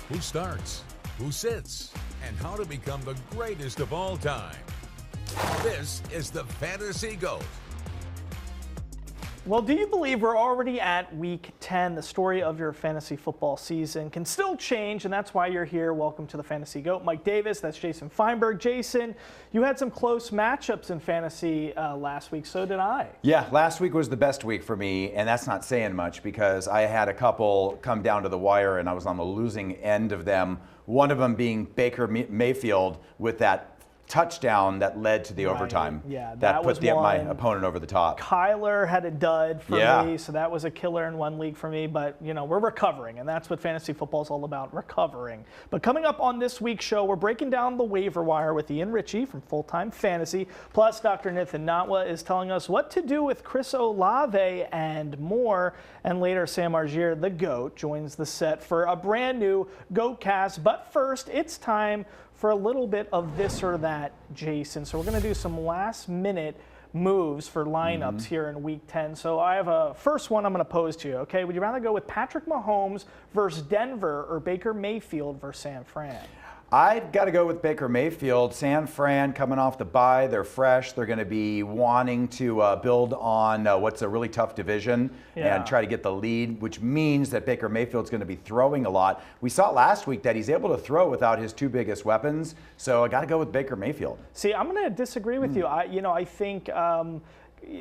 who starts, who sits, and how to become the greatest of all time. This is the Fantasy G.O.A.T. Well, do you believe we're already at week 10? The story of your fantasy football season can still change, and that's why you're here. Welcome to the Fantasy G.O.A.T. Mike Davis, that's Jason Feinberg. Jason, you had some close matchups in fantasy last week, so did I. Yeah, last week was the best week for me, and that's not saying much because I had a couple come down to the wire and I was on the losing end of them. One of them being Baker Mayfield with that touchdown that led to the overtime. Yeah, that was put my one. opponent over the top. Kyler had a dud for me, so that was a killer in one league for me. But, you know, we're recovering, and that's what fantasy football is all about, recovering. But coming up on this week's show, we're breaking down the waiver wire with Ian Ritchie from Full Time Fantasy. Plus, Dr. Nathan Natwa is telling us what to do with Chris Olave and more. And later, Sam Argier, the GOAT, joins the set for a brand new GOAT cast. But first, it's time for a little bit of this or that, Jason. So we're going to do some last-minute moves for lineups here in Week 10. So I have a first one I'm going to pose to you, okay? Would you rather go with Patrick Mahomes versus Denver or Baker Mayfield versus San Fran? I've got to go with Baker Mayfield. San Fran coming off the bye. They're fresh. They're going to be wanting to build on what's a really tough division and try to get the lead, which means that Baker Mayfield's going to be throwing a lot. We saw last week that he's able to throw without his two biggest weapons. So I got to go with Baker Mayfield. See, I'm going to disagree with you. I think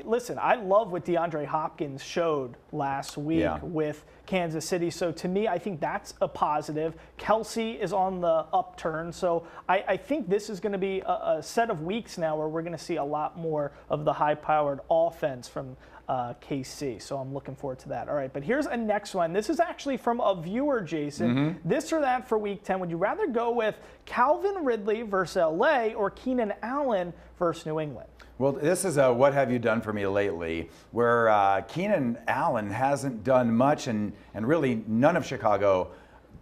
listen, I love what DeAndre Hopkins showed last week with Kansas City. So to me, I think that's a positive. Kelsey is on the upturn. So I think this is going to be a set of weeks now where we're going to see a lot more of the high-powered offense from KC. So I'm looking forward to that. All right, but here's a next one. This is actually from a viewer, Jason. This or that for Week 10. Would you rather go with Calvin Ridley versus LA or Keenan Allen versus New England? Well, this is a what have you done for me lately, where Keenan Allen hasn't done much, and really none of Chicago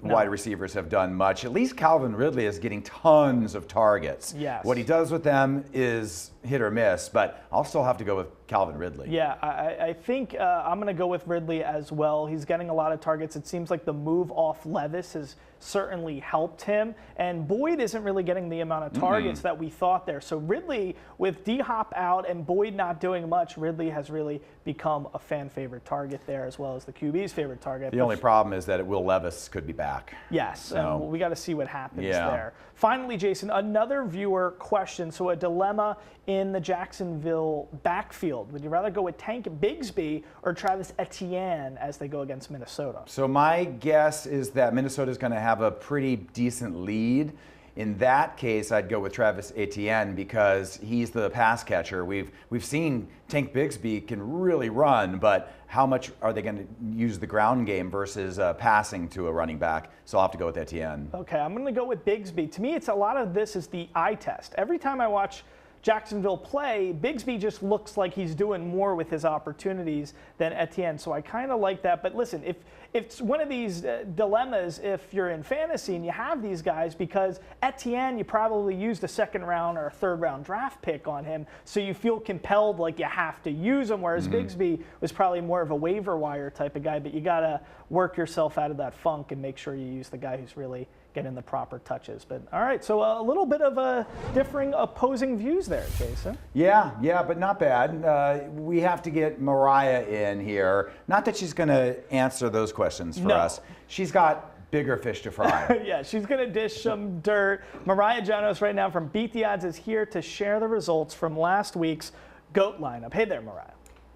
wide receivers have done much. At least Calvin Ridley is getting tons of targets. Yes. What he does with them is hit or miss, but I'll still have to go with Calvin Ridley. Yeah, I think I'm going to go with Ridley as well. He's getting a lot of targets. It seems like the move off Levis has certainly helped him, and Boyd isn't really getting the amount of targets that we thought there. So Ridley, with D-Hop out and Boyd not doing much, Ridley has really become a fan favorite target there, as well as the QB's favorite target. The only problem is that Will Levis could be back. Yes, so we got to see what happens there. Finally, Jason, another viewer question. So a dilemma in the Jacksonville backfield. Would you rather go with Tank Bigsby or Travis Etienne as they go against Minnesota? So my guess is that Minnesota is going to have a pretty decent lead. In that case, I'd go with Travis Etienne because he's the pass catcher. We've seen Tank Bigsby can really run, but how much are they going to use the ground game versus passing to a running back? So I'll have to go with Etienne. Okay, I'm going to go with Bigsby. To me, it's a lot of this is the eye test. Every time I watch Jacksonville play, Bigsby just looks like he's doing more with his opportunities than Etienne. So I kind of like that. But listen, if it's one of these dilemmas, if you're in fantasy and you have these guys, because Etienne, you probably used a second round or a third round draft pick on him, so you feel compelled like you have to use him, whereas Bigsby was probably more of a waiver wire type of guy. But you got to work yourself out of that funk and make sure you use the guy who's really getting the proper touches. But all right, so a little bit of a differing opposing views there, Jason. Yeah, but not bad. We have to get Mariah in here. Not that she's going to answer those questions for us. She's got bigger fish to fry. Yeah, she's going to dish some dirt. Mariah Janos right now from Beat the Odds is here to share the results from last week's GOAT lineup. Hey there, Mariah.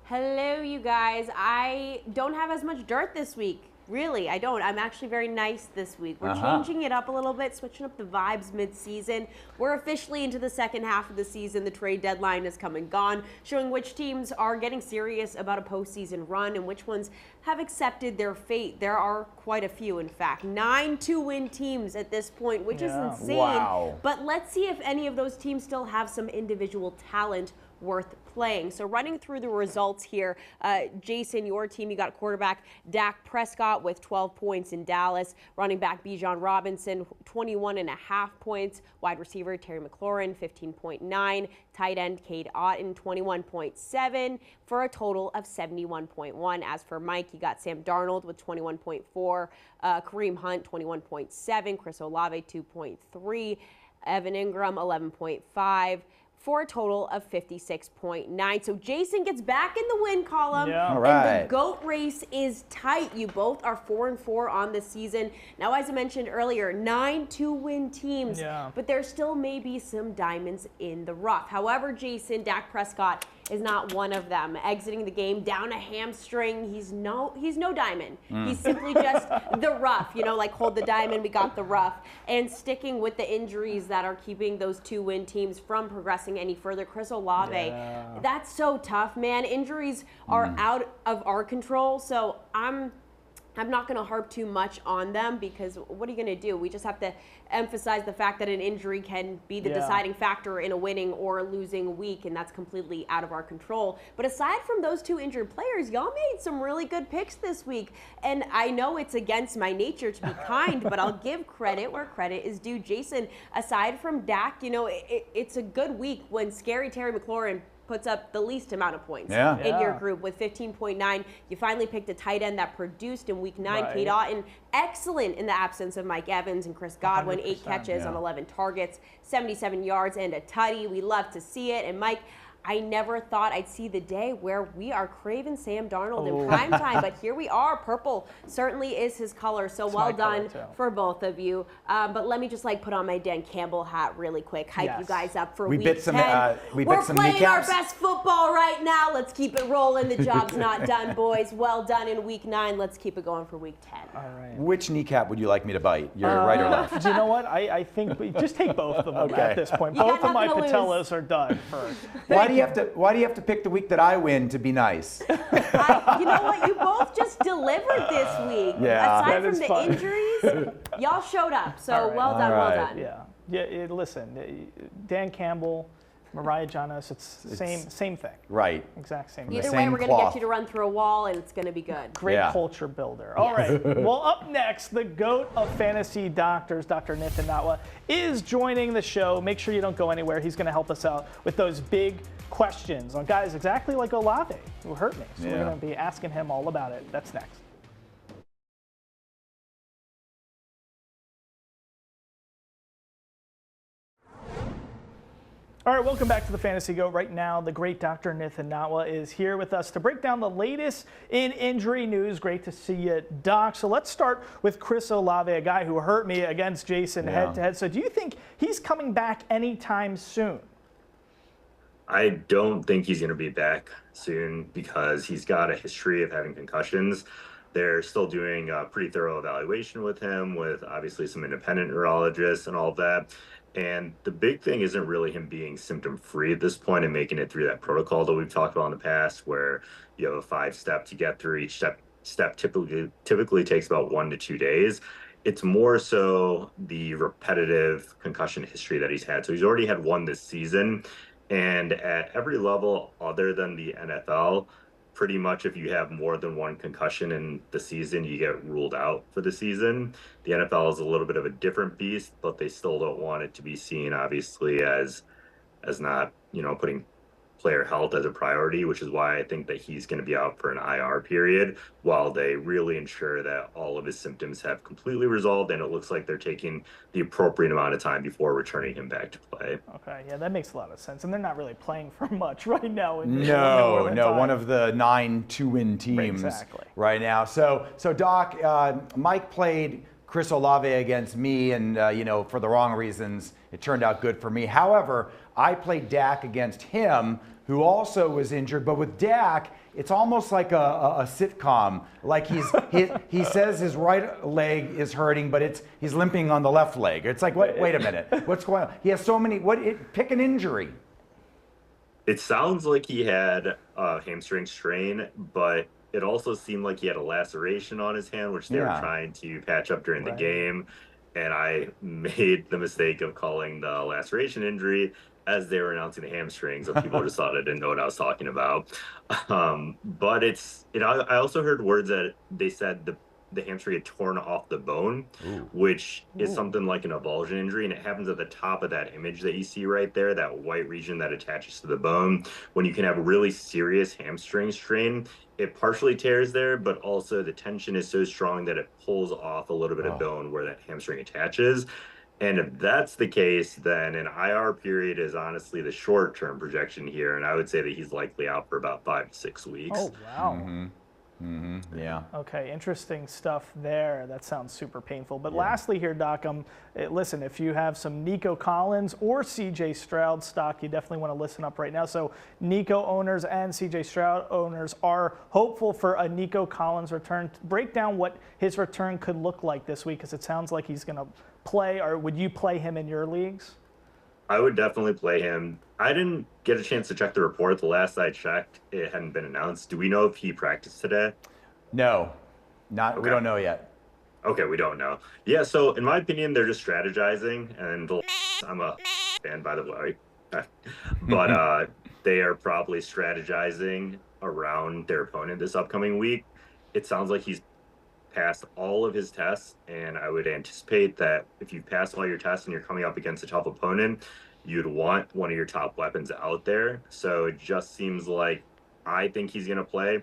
Hello, you guys. I don't have as much dirt this week. Really, I don't. I'm actually very nice this week. We're changing it up a little bit, switching up the vibes mid-season. We're officially into the second half of the season. The trade deadline is come and gone, showing which teams are getting serious about a postseason run and which ones have accepted their fate. There are quite a few, in fact. 9 2-win teams at this point, which is insane. Wow. But let's see if any of those teams still have some individual talent worth playing. So running through the results here, Jason, your team, you got quarterback Dak Prescott with 12 points in Dallas, running back Bijan Robinson, 21.5 points, wide receiver Terry McLaurin, 15.9, tight end Cade Otton, 21.7, for a total of 71.1. As for Mike, you got Sam Darnold with 21.4, Kareem Hunt, 21.7, Chris Olave, 2.3, Evan Ingram, 11.5, for a total of 56.9. So Jason gets back in the win column. Yeah. All right. And the GOAT race is tight. You both are 4-4 on the season. Now, as I mentioned earlier, 9 2-win teams. Yeah. But there still may be some diamonds in the rough. However, Jason, Dak Prescott is not one of them. Exiting the game down a hamstring. He's no diamond. He's simply just the rough. You know, like hold the diamond, we got the rough. And sticking with the injuries that are keeping those 2-win teams from progressing any further. Chris Olave, that's so tough, man. Injuries are out of our control. So I'm not going to harp too much on them, because what are you going to do? We just have to emphasize the fact that an injury can be the deciding factor in a winning or losing week, and that's completely out of our control. But aside from those 2 injured players, y'all made some really good picks this week. And I know it's against my nature to be kind, but I'll give credit where credit is due. Jason, aside from Dak, you know, it's a good week when scary Terry McLaurin puts up the least amount of points in your group with 15.9. You finally picked a tight end that produced in week 9. Cade Otton, excellent in the absence of Mike Evans, and Chris Godwin, 8 catches on 11 targets, 77 yards and a tutty. We love to see it. And Mike, I never thought I'd see the day where we are craving Sam Darnold in prime time, but here we are. Purple certainly is his color, so well done for both of you. But let me just put on my Dan Campbell hat really quick, hype you guys up for week 10. We're playing our best football right now. Let's keep it rolling. The job's not done, boys. Well done in week 9. Let's keep it going for week 10. All right. Which kneecap would you like me to bite? Your right or left? Do you know what? I think just take both of them at this point. Both of my patellas are done first. Why do you have to pick the week that I win to be nice? You know what? You both just delivered this week. Yeah. Aside from the injuries, y'all showed up. So well done. Yeah. Listen, Dan Campbell, Mariah Jonas, it's same thing. Right. Exact same thing. Either way, we're going to get you to run through a wall, and it's going to be good. Great culture builder. All right. Well, up next, the GOAT of fantasy doctors, Dr. Nithin Natwa, is joining the show. Make sure you don't go anywhere. He's going to help us out with those big questions on guys exactly like Olave, who hurt me. So we're going to be asking him all about it. That's next. All right, welcome back to the Fantasy GOAT. Right now, the great Dr. Nithin Natwa is here with us to break down the latest in injury news. Great to see you, Doc. So let's start with Chris Olave, a guy who hurt me against Jason head-to-head. So do you think he's coming back anytime soon? I don't think he's going to be back soon because he's got a history of having concussions. They're still doing a pretty thorough evaluation with him, with obviously some independent neurologists and all of that. And the big thing isn't really him being symptom-free at this point and making it through that protocol that we've talked about in the past, where you have a 5-step to get through. Each step typically takes about 1 to 2 days. It's more so the repetitive concussion history that he's had. So he's already had 1 this season. And at every level other than the NFL, pretty much if you have more than 1 concussion in the season, you get ruled out for the season. The NFL is a little bit of a different beast, but they still don't want it to be seen, obviously, as not, putting player health as a priority, which is why I think that he's going to be out for an IR period while they really ensure that all of his symptoms have completely resolved, and it looks like they're taking the appropriate amount of time before returning him back to play. Okay, yeah, that makes a lot of sense. And they're not really playing for much right now. No, one of the 9 2-win teams right now. So Doc, Mike played Chris Olave against me, and for the wrong reasons, it turned out good for me. However, I played Dak against him, who also was injured. But with Dak, it's almost like a sitcom. Like he says his right leg is hurting, but he's limping on the left leg. It's like, wait a minute, what's going on? He has so many. Pick an injury. It sounds like he had a hamstring strain, but it also seemed like he had a laceration on his hand, which they were trying to patch up during the game. and I made the mistake of calling the laceration injury as they were announcing the hamstring, so people just thought I didn't know what I was talking about. But I also heard words that they said the hamstring had torn off the bone, which is something like an avulsion injury, and it happens at the top of that image that you see right there, that white region that attaches to the bone. When you can have a really serious hamstring strain, it partially tears there, but also the tension is so strong that it pulls off a little bit of bone where that hamstring attaches. And if that's the case, then an IR period is honestly the short-term projection here, and I would say that he's likely out for about 5 to 6 weeks. Oh, wow. Yeah. Okay, interesting stuff there. That sounds super painful. But lastly here, Doc, listen, if you have some Nico Collins or CJ Stroud stock, you definitely want to listen up right now. So Nico owners and CJ Stroud owners are hopeful for a Nico Collins return. Break down what his return could look like this week, because it sounds like he's going to play. Or would you play him in your leagues? I would definitely play him. I didn't get a chance to check the report. The last I checked, it hadn't been announced. Do we know if he practiced today? No, Okay. We don't know yet. Okay, we don't know. Yeah, so in my opinion, they're just strategizing, and I'm a fan, by the way. But they are probably strategizing around their opponent this upcoming week. It sounds like he's passed all of his tests, and I would anticipate that if you pass all your tests and you're coming up against a tough opponent, you'd want one of your top weapons out there. So it just seems like I think he's going to play.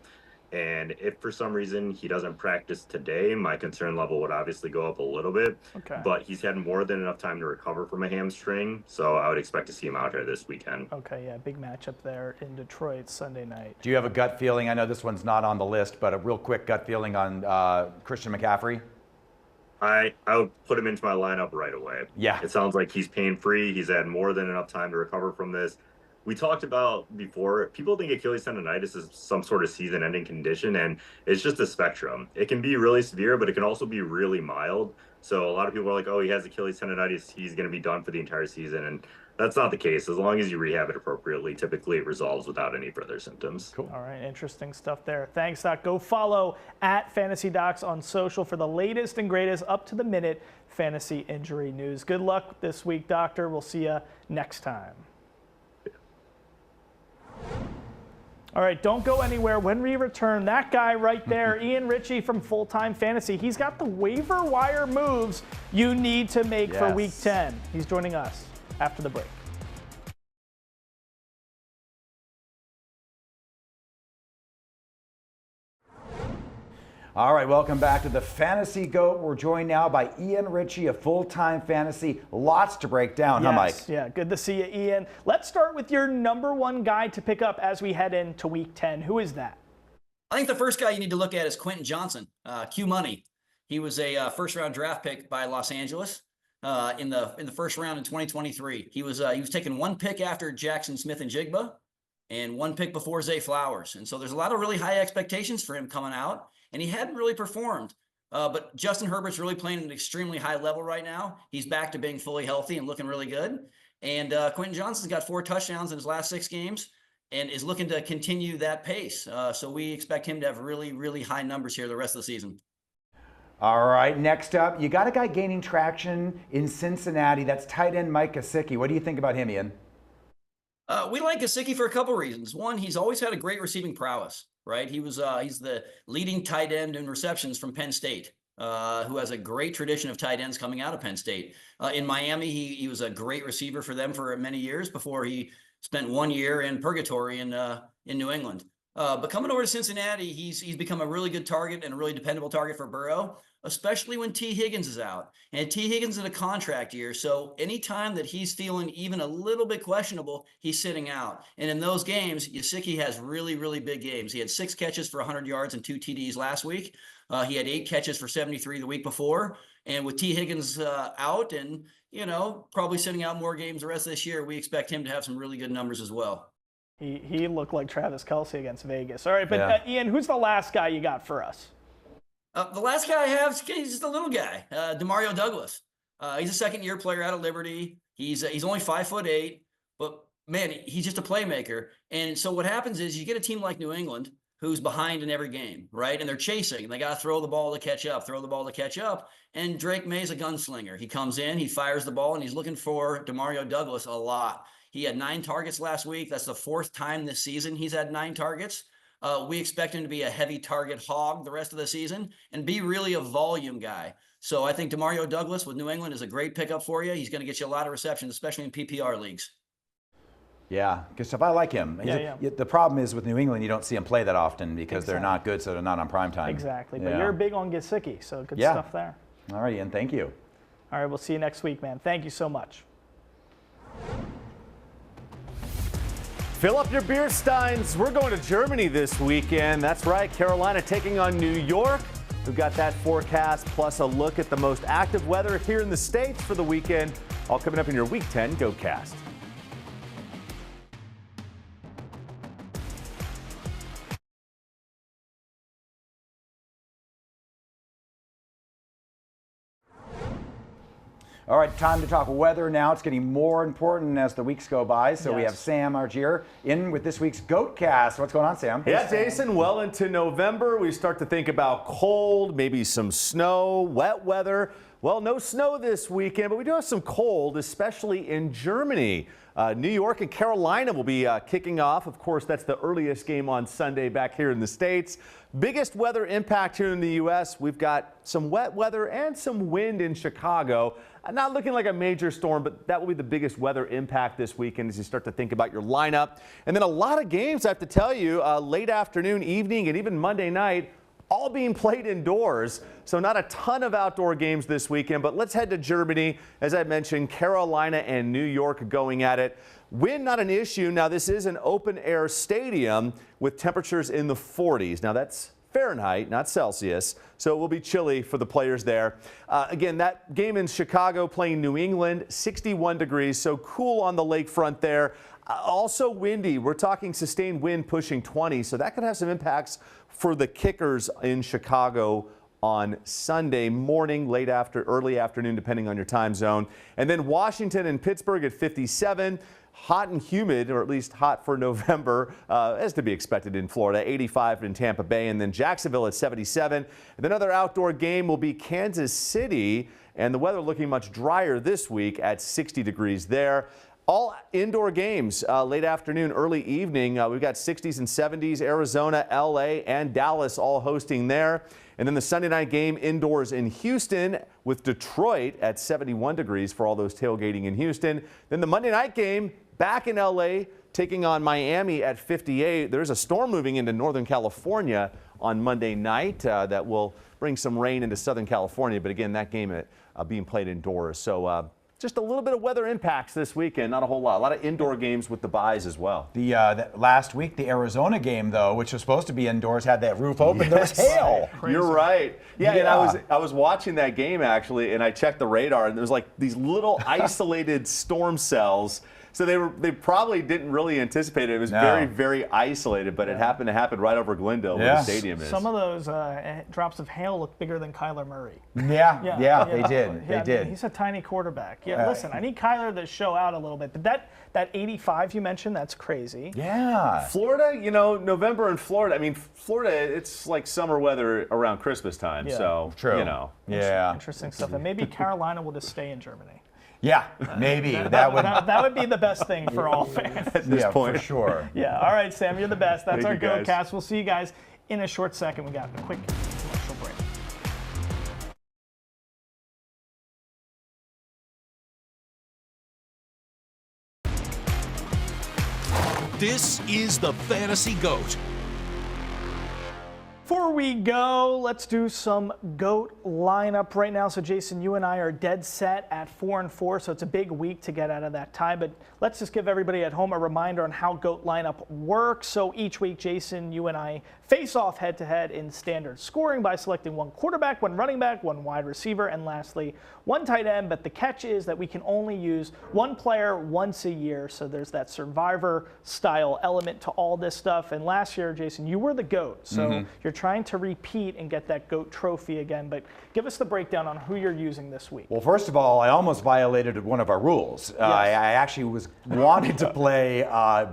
And if for some reason he doesn't practice today, my concern level would obviously go up a little bit. Okay. But he's had more than enough time to recover from a hamstring, so I would expect to see him out here this weekend. Okay, yeah, big matchup there in Detroit Sunday night. Do you have a gut feeling? I know this one's not on the list, but a real quick gut feeling on Christian McCaffrey? I would put him into my lineup right away. Yeah. It sounds like he's pain-free. He's had more than enough time to recover from this. We talked about before, people think Achilles tendonitis is some sort of season-ending condition, and it's just a spectrum. It can be really severe, but it can also be really mild. So a lot of people are like, oh, he has Achilles tendonitis, he's going to be done for the entire season. And that's not the case. As long as you rehab it appropriately, typically it resolves without any further symptoms. Cool. All right, interesting stuff there. Thanks, Doc. Go follow @FantasyDocs on social for the latest and greatest up-to-the-minute fantasy injury news. Good luck this week, Doctor. We'll see you next time. All right, don't go anywhere. When we return, that guy right there, Ian Ritchie from Full Time Fantasy, he's got the waiver wire moves you need to make for Week 10. He's joining us after the break. All right, welcome back to the Fantasy G.O.A.T. We're joined now by Ian Ritchie of Full Time Fantasy. Lots to break down, huh, Mike? Yeah, good to see you, Ian. Let's start with your number one guy to pick up as we head into Week 10. Who is that? I think the first guy you need to look at is Quentin Johnson, Q Money. He was a first-round draft pick by Los Angeles in the first round in 2023. He was taken one pick after Jackson Smith-Njigba and one pick before Zay Flowers. And so there's a lot of really high expectations for him coming out. And he hadn't really performed. But Justin Herbert's really playing at an extremely high level right now. He's back to being fully healthy and looking really good. And Quentin Johnson's got 4 touchdowns in his last 6 games and is looking to continue that pace. So we expect him to have really, really high numbers here the rest of the season. All right, next up, you got a guy gaining traction in Cincinnati. That's tight end Mike Gesicki. What do you think about him, Ian? We like Gesicki for a couple reasons. One, he's always had a great receiving prowess. Right, he's the leading tight end in receptions from Penn State, who has a great tradition of tight ends coming out of Penn State. In Miami, he was a great receiver for them for many years before he spent 1 year in purgatory in New England. But coming over to Cincinnati, he's become a really good target and a really dependable target for Burrow, especially when T. Higgins is out. And T. Higgins in a contract year, so anytime that he's feeling even a little bit questionable, he's sitting out. And in those games, Gesicki has really, really big games. He had 6 catches for 100 yards and 2 TDs last week. He had 8 catches for 73 the week before. And with T. Higgins out and, probably sitting out more games the rest of this year, we expect him to have some really good numbers as well. He looked like Travis Kelce against Vegas. All right, but Ian, who's the last guy you got for us? The last guy I have, he's just a little guy, DeMario Douglas. He's a second-year player out of Liberty. He's only 5'8", but man, he's just a playmaker. And so what happens is you get a team like New England, who's behind in every game, right? And they're chasing. They got to throw the ball to catch up, And Drake May's a gunslinger. He comes in, he fires the ball, and he's looking for DeMario Douglas a lot. He had 9 targets last week. That's the 4th time this season he's had 9 targets. We expect him to be a heavy target hog the rest of the season and be really a volume guy. So I think DeMario Douglas with New England is a great pickup for you. He's going to get you a lot of receptions, especially in PPR leagues. Yeah, good stuff. I like him. The problem is with New England, you don't see him play that often because they're not good, so they're not on prime time. Exactly. But you're big on Gesicki, so good stuff there. All right, Ian, thank you. All right, we'll see you next week, man. Thank you so much. Fill up your beer steins. We're going to Germany this weekend. That's right, Carolina taking on New York. We've got that forecast plus a look at the most active weather here in the States for the weekend. All coming up in your Week 10 GOATcast. All right, time to talk weather now. It's getting more important as the weeks go by. So we have Sam Argier in with this week's GOATcast. What's going on, Sam? Yeah, Jason, well into November, we start to think about cold, maybe some snow, wet weather. Well, no snow this weekend, but we do have some cold, especially in Germany. New York and Carolina will be kicking off. Of course, that's the earliest game on Sunday back here in the States. Biggest weather impact here in the U.S. We've got some wet weather and some wind in Chicago. Not looking like a major storm, but that will be the biggest weather impact this weekend as you start to think about your lineup. And then a lot of games, I have to tell you, late afternoon, evening, and even Monday night, all being played indoors. So not a ton of outdoor games this weekend, but let's head to Germany. As I mentioned, Carolina and New York going at it. Wind not an issue. Now this is an open air stadium with temperatures in the 40s. Now that's Fahrenheit, not Celsius, so it will be chilly for the players there. Again, that game in Chicago playing New England, 61 degrees, so cool on the lakefront there. Also windy. We're talking sustained wind pushing 20, so that could have some impacts for the kickers in Chicago on Sunday morning, early afternoon, depending on your time zone. And then Washington and Pittsburgh at 57. Hot and humid, or at least hot for November, as to be expected in Florida, 85 in Tampa Bay, and then Jacksonville at 77. And another outdoor game will be Kansas City, and the weather looking much drier this week at 60 degrees there. All indoor games, late afternoon, early evening. We've got 60s and 70s, Arizona, LA, and Dallas all hosting there. And then the Sunday night game indoors in Houston with Detroit at 71 degrees for all those tailgating in Houston. Then the Monday night game back in LA, taking on Miami at 58. There's a storm moving into Northern California on Monday night that will bring some rain into Southern California. But again, that game being played indoors. So just a little bit of weather impacts this weekend, not a whole lot. A lot of indoor games with the byes as well. The last week, the Arizona game, though, which was supposed to be indoors, had that roof open. There was hail. You're right. Yeah, and I was watching that game, actually, and I checked the radar, and there was like these little isolated storm cells. So they probably didn't really anticipate it. It was very, very isolated, but it happened to happen right over Glendale where the stadium is. Some of those drops of hail look bigger than Kyler Murray. Yeah, they did. They did. He's a tiny quarterback. Yeah, listen, I need Kyler to show out a little bit. But that 85 you mentioned, that's crazy. Yeah. Florida, November in Florida. I mean, Florida, it's like summer weather around Christmas time. Yeah. So, true. Interesting stuff. And maybe Carolina will just stay in Germany. Yeah, maybe. That would be the best thing for all fans. At this point. For sure. Yeah, all right, Sam, you're the best. That's Thank our you, GOATcast. We'll see you guys in a short second. We got a quick commercial break. This is the Fantasy GOAT. Before we go, let's do some GOAT lineup right now. So, Jason, you and I are dead set at 4-4, so it's a big week to get out of that tie. But let's just give everybody at home a reminder on how GOAT lineup works. So each week, Jason, you and I face off head-to-head in standard scoring by selecting one quarterback, one running back, one wide receiver, and lastly, one tight end. But the catch is that we can only use one player once a year. So there's that survivor-style element to all this stuff. And last year, Jason, you were the GOAT. So you're trying to repeat and get that GOAT trophy again. But give us the breakdown on who you're using this week. Well, first of all, I almost violated one of our rules. Yes. I actually wanted to play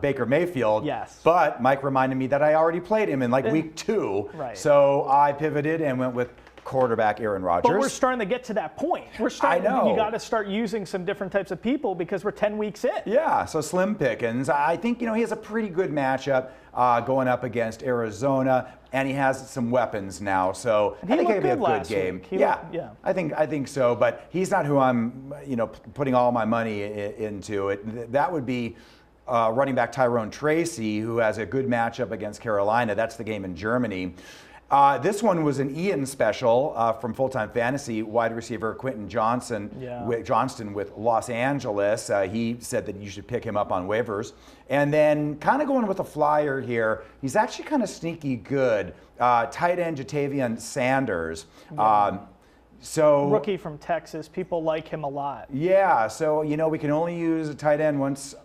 Baker Mayfield, yes, but Mike reminded me that I already played him in like week 2. Right. So I pivoted and went with quarterback Aaron Rodgers. But we're starting to get to that point. We're starting. I know. You got to start using some different types of people because we're 10 weeks in. Yeah, so slim pickings. I think, he has a pretty good matchup going up against Arizona, and he has some weapons now. So I think it'll be a good game. Yeah. I think so. But he's not who I'm, putting all my money into it. That would be running back Tyrone Tracy, who has a good matchup against Carolina. That's the game in Germany. This one was an Ian special from Full Time Fantasy, wide receiver Quentin Johnston with Los Angeles. He said that you should pick him up on waivers. And then kind of going with a flyer here, he's actually kind of sneaky good. Tight end Jatavian Sanders. So rookie from Texas. People like him a lot. Yeah, so, we can only use a tight end once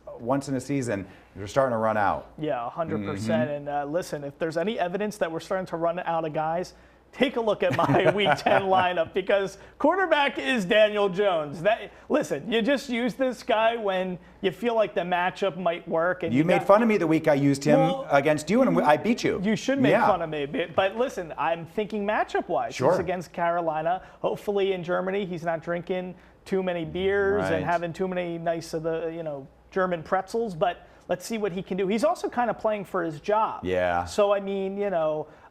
in a season. You're starting to run out. Yeah, 100%. And listen, if there's any evidence that we're starting to run out of guys, take a look at my Week 10 lineup because quarterback is Daniel Jones. Listen, you just use this guy when you feel like the matchup might work. And you made fun of me the week I used him against you, and I beat you. You should make fun of me. But listen, I'm thinking matchup-wise. Sure. He's against Carolina. Hopefully in Germany he's not drinking too many beers and having too many nice of the, German pretzels. But let's see what he can do. He's also kind of playing for his job. Yeah. So, I mean,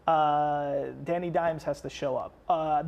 Danny Dimes has to show up.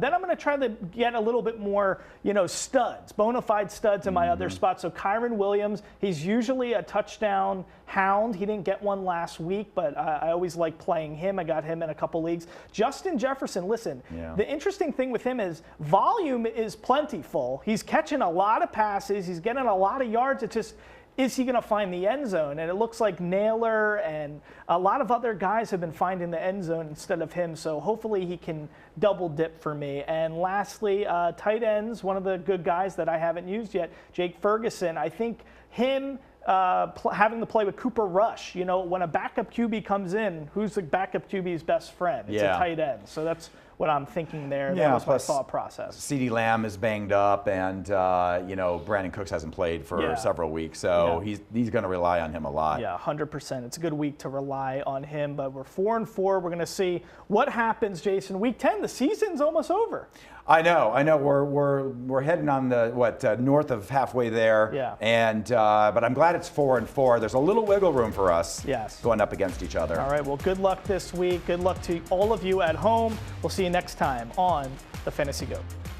Then I'm going to try to get a little bit more, studs, bona fide studs in my other spots. So Kyron Williams, he's usually a touchdown hound. He didn't get one last week, but I always like playing him. I got him in a couple leagues. Justin Jefferson, listen, the interesting thing with him is volume is plentiful. He's catching a lot of passes. He's getting a lot of yards. It's just, is he going to find the end zone? And it looks like Naylor and a lot of other guys have been finding the end zone instead of him. So hopefully he can double dip for me. And lastly, tight ends, one of the good guys that I haven't used yet, Jake Ferguson. I think him having to play with Cooper Rush. When a backup QB comes in, who's the backup QB's best friend? It's a tight end. So that's what I'm thinking there. That was my thought process. CeeDee Lamb is banged up, and Brandon Cooks hasn't played for several weeks, so he's going to rely on him a lot. Yeah, 100%. It's a good week to rely on him, but we're 4-4. We're going to see what happens, Jason. Week 10, the season's almost over. I know. We're heading on the north of halfway there. Yeah. And but I'm glad it's 4-4. There's a little wiggle room for us. Yes. Going up against each other. All right. Well, good luck this week. Good luck to all of you at home. We'll see you next time on the Fantasy G.O.A.T.